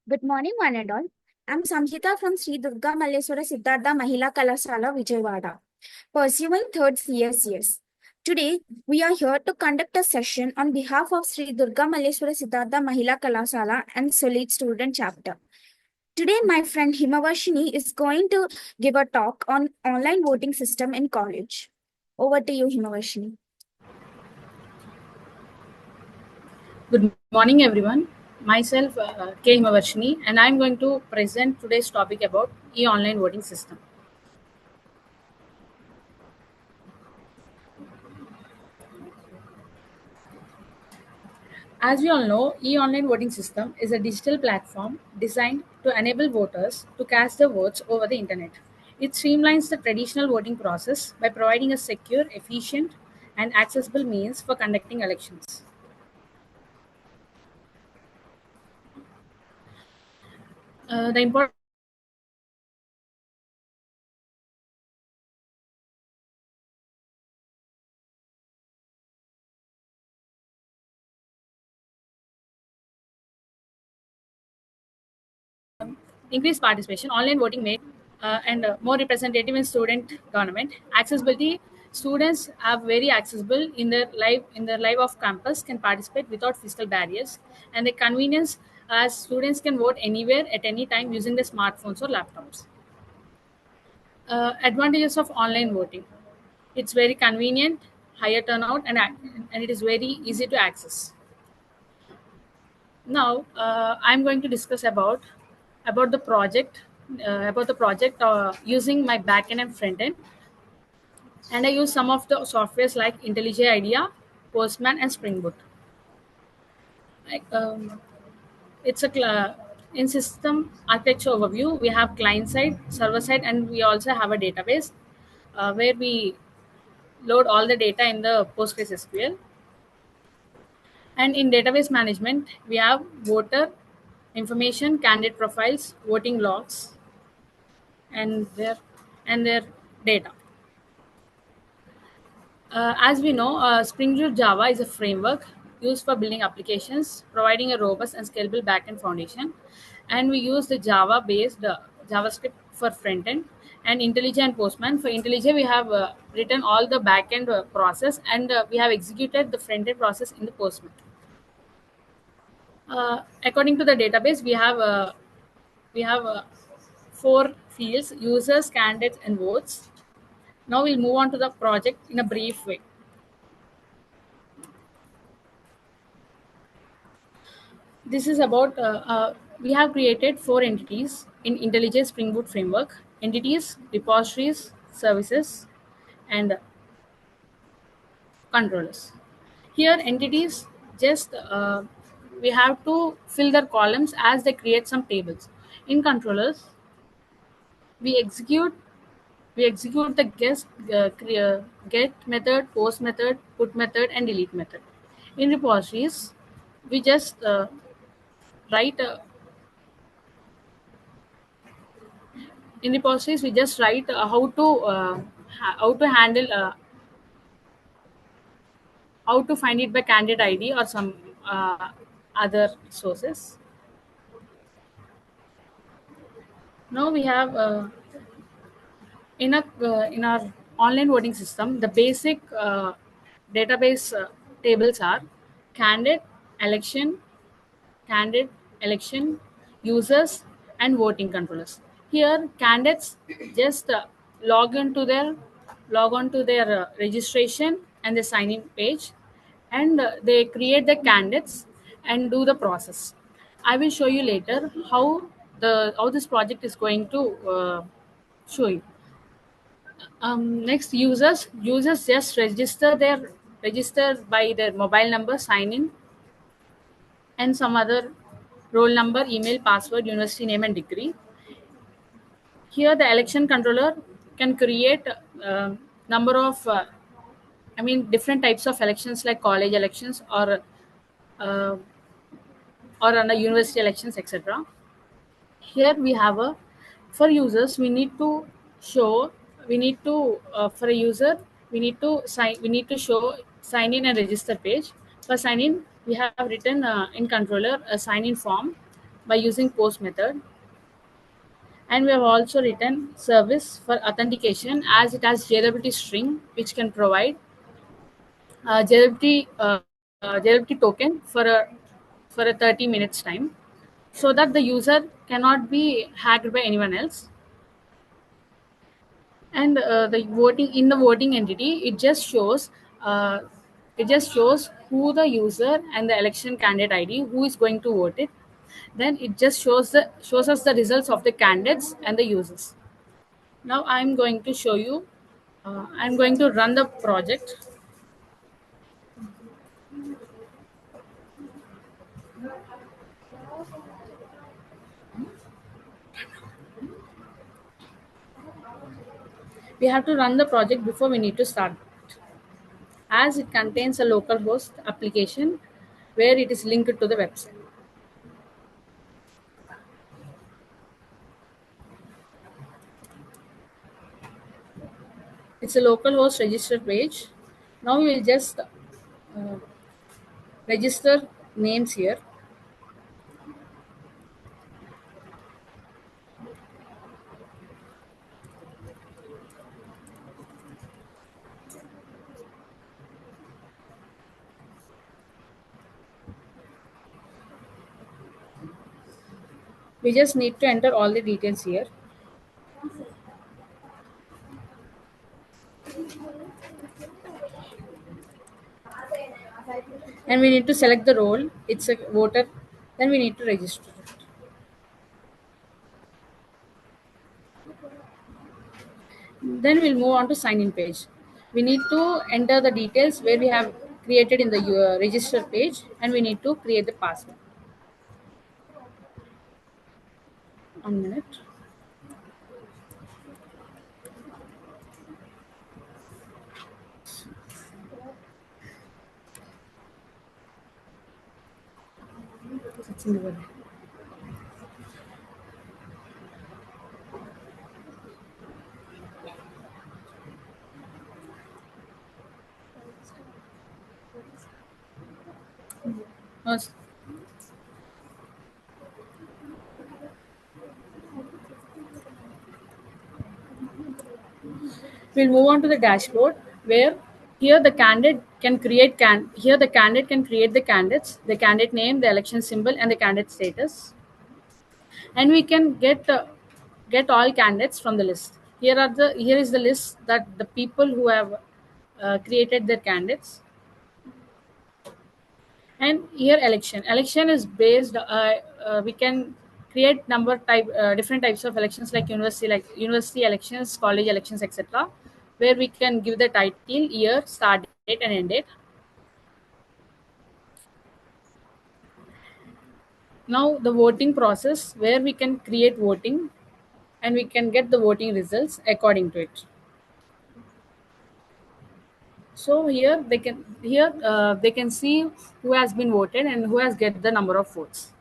Good morning, one and all. I'm Samhita from Sri Durga Malleswara Siddhartha Mahila Kalasala, Vijayawada, pursuing third CSCS. Today, we are here to conduct a session on behalf of Sri Durga Malleswara Siddhartha Mahila Kalasala and Solid Student Chapter. Today, my friend Himavashini is going to give a talk on online voting system in college. Over to you, Himavashini. Good morning, everyone. Myself, K. Himavarshini, and I'm going to present today's topic about e-online voting system. As we all know, e-online voting system is a digital platform designed to enable voters to cast their votes over the internet. It streamlines the traditional voting process by providing a secure, efficient, and accessible means for conducting elections. The important increased participation, online voting made and more representative in student government. Accessibility: students are very accessible in their life of campus, can participate without physical barriers, and the convenience as students can vote anywhere at any time using their smartphones or laptops. Advantages of online voting: it's very convenient, higher turnout, and it is very easy to access. Now, I'm going to discuss about the project using my backend and frontend, and I use some of the softwares like IntelliJ IDEA, Postman, and Spring Boot. Like, it's in system architecture overview. We have client side, server side, and we also have a database where we load all the data in the PostgreSQL. And in database management, we have voter information, candidate profiles, voting logs, and their data. As we know, Spring Boot Java is a framework used for building applications, providing a robust and scalable backend foundation. And we use the Java-based JavaScript for frontend, and IntelliJ and Postman. For IntelliJ, we have written all the backend process, and we have executed the frontend process in the Postman. According to the database, we have four fields: users, candidates, and votes. Now we'll move on to the project in a brief way. This is about we have created four entities in IntelliJ Spring Boot framework: entities, repositories, services, and controllers. Here, entities just we have to fill their columns as they create some tables. In controllers, we execute the get method, post method, put method, and delete method. In repositories, we just write write how to handle how to find it by candidate ID or some other sources. Now we have in our online voting system, the basic database tables are candidate, election, candidate, election, users, and voting controllers. Here, candidates just log on to their registration and the sign in page, and they create the candidates and do the process. I will show you later how this project is going to show you. Next, users just register by their mobile number, sign in, and some other roll number, email, password, university name, and degree. Here, the election controller can create number of, different types of elections like college elections uh, or on the university elections, etc. Here we have a for users show we need to for a user we need to show sign in and register page. For sign in, we have written in controller a sign in form. by using post method. And we have also written service for authentication as it has jailability string which can provide jailability token for a 30 minutes time so that the user cannot be hacked by anyone else. And the voting in the voting entity, uh, it just shows who the user and the election candidate id who is going to vote it. Then it just shows us the results of the candidates and the users. Now I'm going to show you, I'm going to run the project. We have to run the project before we need to start, as it contains a local host application where it is linked to the website. It's a local host register page. Now we will just register names here. We just need to enter all the details here. And we need to select the role. It's a voter. Then we need to register it. Then we'll move on to sign in page. We need to enter the details where we have created in the register page, and we need to create the password. 1 minute. It's in the web. First, we'll move on to the dashboard where here the candidate can create here the candidate can create the candidates, the candidate name, the election symbol, and the candidate status. And we can get all candidates from the list. Here is the list that the people who have created their candidates. And here election is based, we can create different types of elections like university elections, college elections, etc., where we can give the title, year, start date, and end date. Now the voting process, where we can create voting and we can get the voting results according to it. So they can see who has been voted and who has get the number of votes.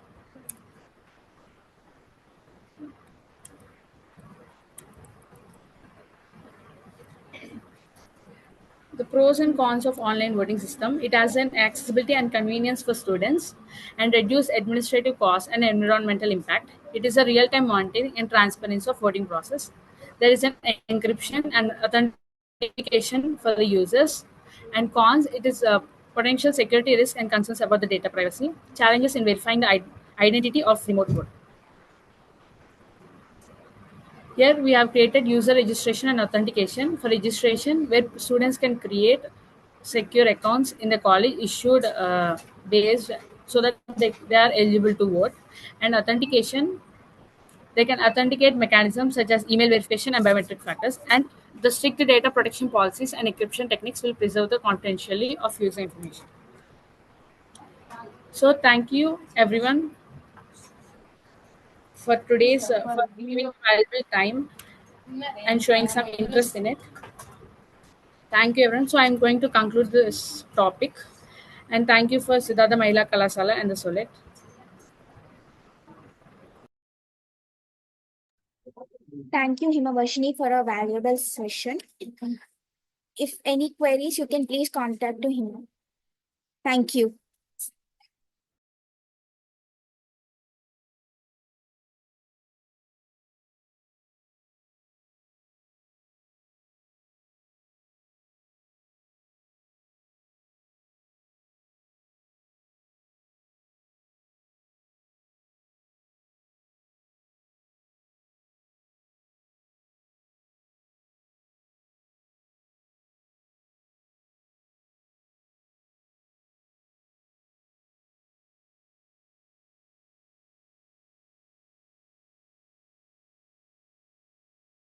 The pros and cons of online voting system: it has an accessibility and convenience for students and reduce administrative costs and environmental impact. It is a real-time monitoring and transparency of voting process. There is an encryption and authentication for the users. And cons: it is a potential security risk and concerns about the data privacy, challenges in verifying the identity of remote vote. Here we have created user registration and authentication. For registration, where students can create secure accounts in the college issued based so that they are eligible to vote. And authentication, they can authenticate mechanisms such as email verification and biometric factors. And the strict data protection policies and encryption techniques will preserve the confidentiality of user information. So thank you everyone for today's for giving valuable time and showing some interest in it. Thank you, everyone. So I'm going to conclude this topic. And thank you for Siddhartha Mahila Kalasala and the Solet. Thank you, Himavashini, for a valuable session. If any queries, you can please contact to him. Thank you.